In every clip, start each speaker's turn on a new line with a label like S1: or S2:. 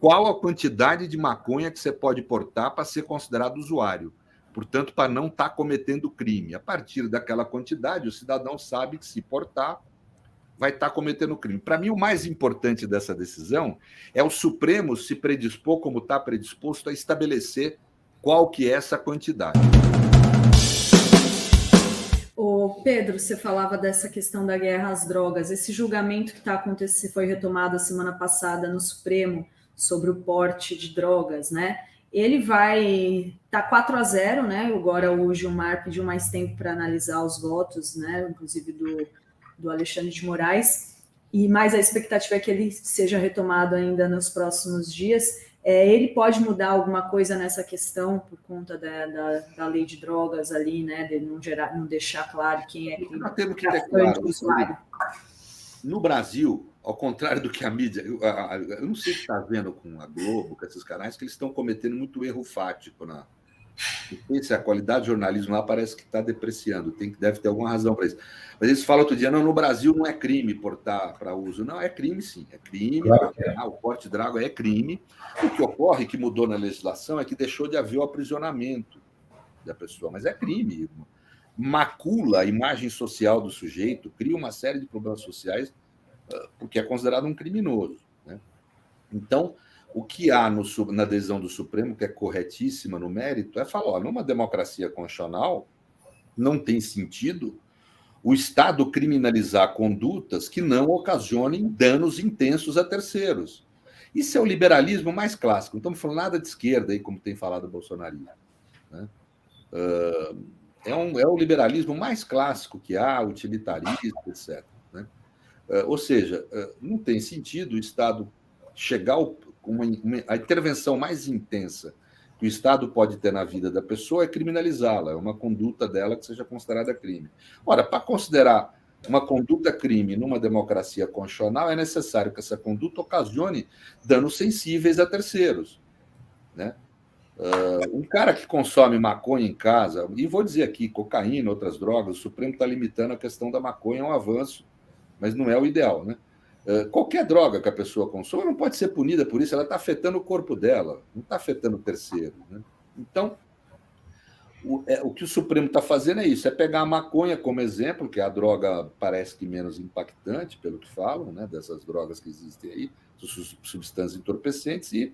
S1: qual a quantidade de maconha que você pode portar para ser considerado usuário. Portanto, para não estar cometendo crime. A partir daquela quantidade, o cidadão sabe que se portar, vai estar cometendo crime. Para mim, o mais importante dessa decisão é o Supremo se predispor, como está predisposto, a estabelecer qual que é essa quantidade.
S2: Ô Pedro, você falava dessa questão da guerra às drogas. Esse julgamento que está acontecendo foi retomado a semana passada no Supremo sobre o porte de drogas, né? Ele vai tá 4-0, né? Agora o Gilmar pediu mais tempo para analisar os votos, né? Inclusive do Alexandre de Moraes. E mais a expectativa é que ele seja retomado ainda nos próximos dias. Ele pode mudar alguma coisa nessa questão por conta da lei de drogas ali, né? De não deixar claro quem é que
S1: nós temos que ter claro.
S2: Usuário.
S1: No Brasil, ao contrário do que a mídia, eu não sei o que está vendo com a Globo, com esses canais, que eles estão cometendo muito erro fático. Não sei se a qualidade do jornalismo lá parece que está depreciando, deve ter alguma razão para isso. Mas eles falam outro dia, não, no Brasil não é crime portar para uso. Não, é crime sim, é crime. Claro. O porte de droga é crime. O que ocorre, que mudou na legislação, é que deixou de haver o aprisionamento da pessoa, mas é crime. Macula a imagem social do sujeito, cria uma série de problemas sociais, porque é considerado um criminoso, né? Então, o que há na decisão do Supremo, que é corretíssima no mérito, é falar: numa democracia constitucional, não tem sentido o Estado criminalizar condutas que não ocasionem danos intensos a terceiros. Isso é o liberalismo mais clássico. Não estamos falando nada de esquerda, aí, como tem falado o bolsonarismo, né? É o liberalismo mais clássico que há, utilitarismo, etc. Né? Ou seja, não tem sentido o Estado chegar a intervenção mais intensa que o Estado pode ter na vida da pessoa é criminalizá-la, é uma conduta dela que seja considerada crime. Ora, para considerar uma conduta crime numa democracia constitucional, é necessário que essa conduta ocasione danos sensíveis a terceiros, né? Um cara que consome maconha em casa, e vou dizer aqui, cocaína, outras drogas, o Supremo está limitando a questão da maconha, é um avanço, mas não é o ideal, né? Qualquer droga que a pessoa consome não pode ser punida por isso, ela está afetando o corpo dela, não está afetando terceiros, né? Então, o que o Supremo está fazendo é isso, é pegar a maconha como exemplo, que é a droga parece que menos impactante, pelo que falam, né, dessas drogas que existem aí, substâncias entorpecentes, e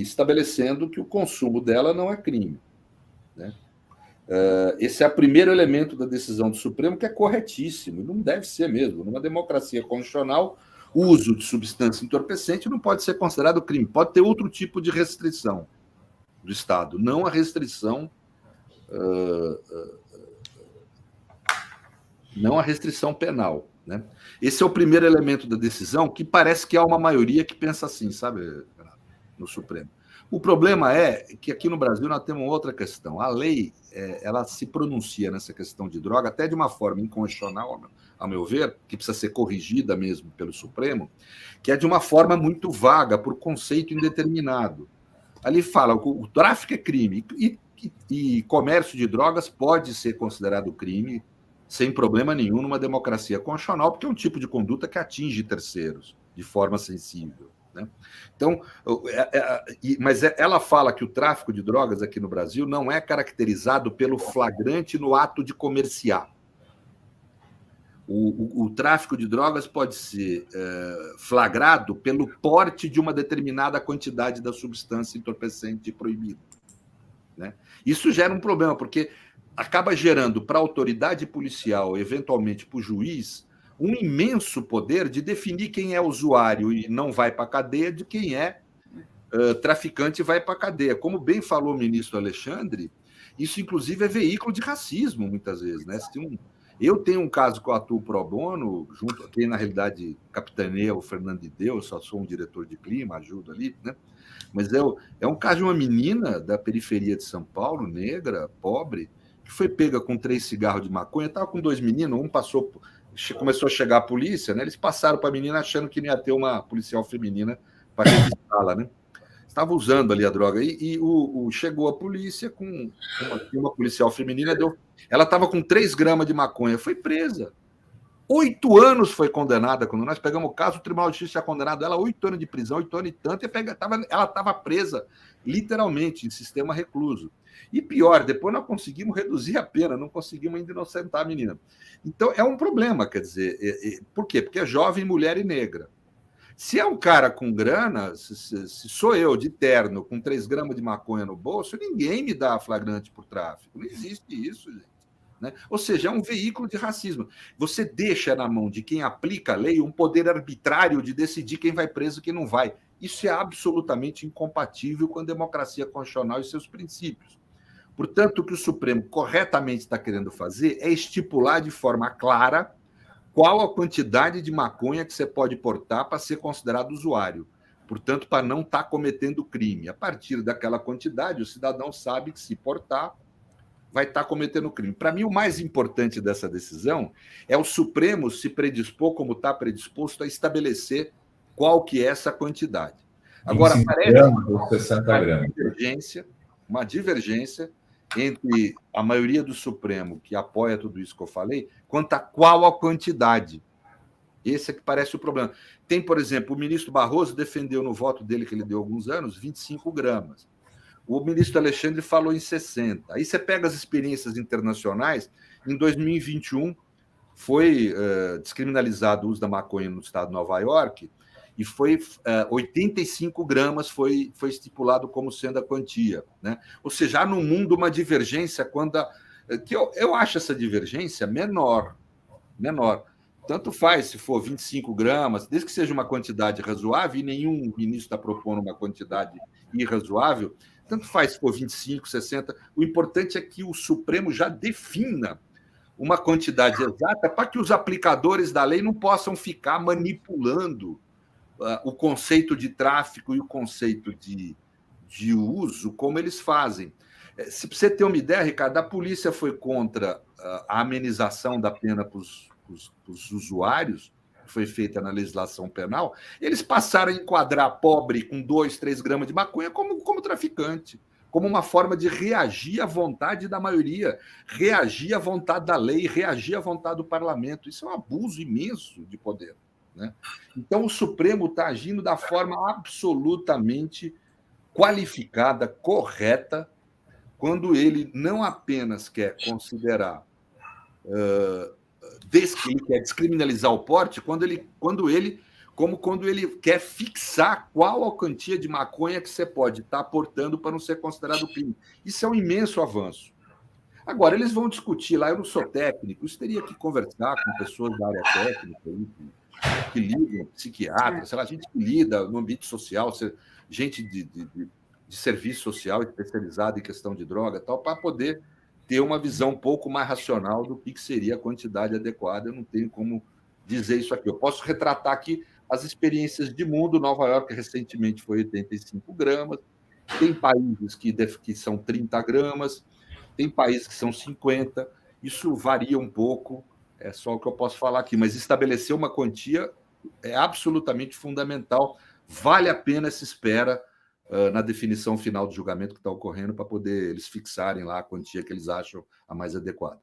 S1: estabelecendo que o consumo dela não é crime, né? Esse é o primeiro elemento da decisão do Supremo, que é corretíssimo, não deve ser mesmo. Numa democracia constitucional, o uso de substância entorpecente não pode ser considerado crime, pode ter outro tipo de restrição do Estado, não a restrição penal, né? Esse é o primeiro elemento da decisão, que parece que há uma maioria que pensa assim, sabe, no Supremo. O problema é que aqui no Brasil nós temos outra questão. A lei, ela se pronuncia nessa questão de droga até de uma forma inconstitucional, a meu ver, que precisa ser corrigida mesmo pelo Supremo, que é de uma forma muito vaga, por conceito indeterminado. Ali fala que o tráfico é crime e comércio de drogas pode ser considerado crime sem problema nenhum numa democracia constitucional, porque é um tipo de conduta que atinge terceiros de forma sensível, né? Então, mas ela fala que o tráfico de drogas aqui no Brasil não é caracterizado pelo flagrante no ato de comerciar. O tráfico de drogas pode ser flagrado pelo porte de uma determinada quantidade da substância entorpecente proibida, né? Isso gera um problema, porque acaba gerando para a autoridade policial, eventualmente para o juiz, um imenso poder de definir quem é usuário e não vai para a cadeia, de quem é traficante e vai para a cadeia. Como bem falou o ministro Alexandre, isso, inclusive, é veículo de racismo, muitas vezes, né? Eu tenho um caso que eu atuo pro bono, junto, quem na realidade capitaneia o Fernando de Deus, só sou um diretor de clima, ajudo ali, né? Mas é um caso de uma menina da periferia de São Paulo, negra, pobre, que foi pega com 3 cigarros de maconha, estava com 2 meninos, começou a chegar a polícia, né? Eles passaram para a menina achando que não ia ter uma policial feminina para revistá-la, né? Estava usando ali a droga. Chegou a polícia com uma policial feminina, ela estava com 3 gramas de maconha, foi presa. 8 anos foi condenada. Quando nós pegamos o caso, o Tribunal de Justiça tinha condenado ela a 8 anos de prisão, 8 anos e tanto, e ela estava presa, literalmente, em sistema recluso. E pior, depois nós conseguimos reduzir a pena, não conseguimos ainda inocentar a menina. Então, é um problema, quer dizer, por quê? Porque é jovem, mulher e negra. Se é um cara com grana, se sou eu de terno, com 3 gramas de maconha no bolso, ninguém me dá flagrante por tráfico. Não existe isso, gente. Né? Ou seja, é um veículo de racismo. Você deixa na mão de quem aplica a lei um poder arbitrário de decidir quem vai preso e quem não vai. Isso é absolutamente incompatível com a democracia constitucional e seus princípios. Portanto, o que o Supremo corretamente está querendo fazer é estipular de forma clara qual a quantidade de maconha que você pode portar para ser considerado usuário. Portanto, para não estar cometendo crime. A partir daquela quantidade, o cidadão sabe que se portar, vai estar cometendo crime. Para mim, o mais importante dessa decisão é o Supremo se predispor, como está predisposto, a estabelecer qual que é essa quantidade. Agora, parece uma divergência entre a maioria do Supremo, que apoia tudo isso que eu falei, quanto a qual a quantidade. Esse é que parece o problema. Tem, por exemplo, o ministro Barroso defendeu no voto dele, que ele deu há alguns anos, 25 gramas. O ministro Alexandre falou em 60. Aí você pega as experiências internacionais. Em 2021, foi descriminalizado o uso da maconha no estado de Nova York e foi 85 gramas foi estipulado como sendo a quantia. Né? Ou seja, há no mundo uma divergência que eu acho essa divergência menor. Tanto faz se for 25 gramas, desde que seja uma quantidade razoável, e nenhum ministro está propondo uma quantidade irrazoável, tanto faz se for 25, 60. O importante é que o Supremo já defina uma quantidade exata para que os aplicadores da lei não possam ficar manipulando o conceito de tráfico e o conceito de uso como eles fazem. Se você ter uma ideia, Ricardo, a polícia foi contra a amenização da pena para os usuários, que foi feita na legislação penal, eles passaram a enquadrar pobre com 2, 3 gramas de maconha como traficante, como uma forma de reagir à vontade da maioria, reagir à vontade da lei, reagir à vontade do parlamento. Isso é um abuso imenso de poder. Né? Então, o Supremo está agindo da forma absolutamente qualificada, correta, quando ele não apenas quer considerar ele quer descriminalizar o porte, quando ele quer fixar qual a quantia de maconha que você pode estar portando para não ser considerado crime. Isso é um imenso avanço. Agora, eles vão discutir lá, eu não sou técnico, isso teria que conversar com pessoas da área técnica, que lidam, psiquiatras, sei lá, gente que lida no ambiente social, gente de serviço social especializado em questão de droga, tal, para poder ter uma visão um pouco mais racional do que seria a quantidade adequada. Eu não tenho como dizer isso aqui. Eu posso retratar aqui as experiências de mundo. Nova York, recentemente, foi 85 gramas. Tem países que são 30 gramas. Tem países que são 50. Isso varia um pouco. É só o que eu posso falar aqui. Mas estabelecer uma quantia é absolutamente fundamental. Vale a pena essa espera na definição final do julgamento que está ocorrendo, para poder eles fixarem lá a quantia que eles acham a mais adequada.